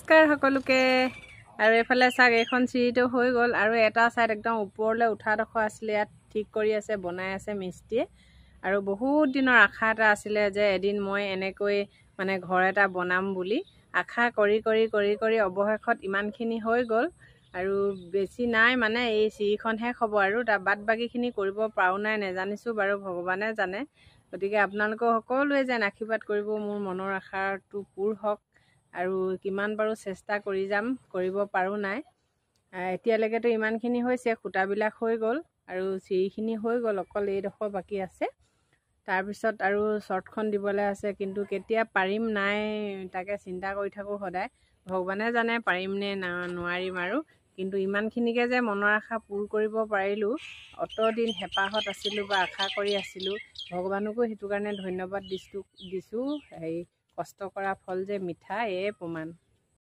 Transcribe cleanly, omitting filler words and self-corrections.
নমস্কাৰ সকলোকে। আৰু এফালে চাওক এইখন চিৰিটো হৈ গ'ল আৰু এটা ছাইড একদম ওপৰলৈ উঠাডোখৰ আছিলে, ইয়াত ঠিক কৰি আছে, বনাই আছে মিস্ত্ৰীয়ে। আৰু বহুত দিনৰ আশা এটা আছিলে যে এদিন মই এনেকৈ মানে ঘৰ এটা বনাম বুলি আশা কৰি কৰি কৰি কৰি অৱশেষত ইমানখিনি হৈ গ'ল। আৰু বেছি নাই, মানে এই চিৰিখনহে হ'ব আৰু তাৰ বাদ বাকীখিনি কৰিব পৰাও নাই, নেজানিছোঁ বাৰু, ভগৱানে জানে। গতিকে আপোনালোকৰ সকলোৱে যেন আশীৰ্বাদ কৰিব, মোৰ মনৰ আশাটো পূৰ হওক। আৰু কিমান পাৰোঁ চেষ্টা কৰি যাম, কৰিব পাৰোঁ নাই। এতিয়ালৈকেতো ইমানখিনি হৈছে, খুঁটাবিলাক হৈ গ'ল আৰু চিৰিখিনি হৈ গ'ল, অকল এইডোখৰ বাকী আছে। তাৰপিছত আৰু শ্বৰ্টখন দিবলৈ আছে, কিন্তু কেতিয়া পাৰিম নাই তাকে চিন্তা কৰি থাকোঁ সদায়। ভগৱানে জানে পাৰিম নে নোৱাৰিম আৰু। কিন্তু ইমানখিনিকে যে মনৰ আশা পূৰ কৰিব পাৰিলোঁ, অতদিন হেঁপাহত আছিলোঁ বা আশা কৰি আছিলোঁ। ভগৱানকো সেইটো কাৰণে ধন্যবাদ দিছোঁ। কষ্ট কৰা ফল যে মিঠা, এয়ে প্ৰমাণ।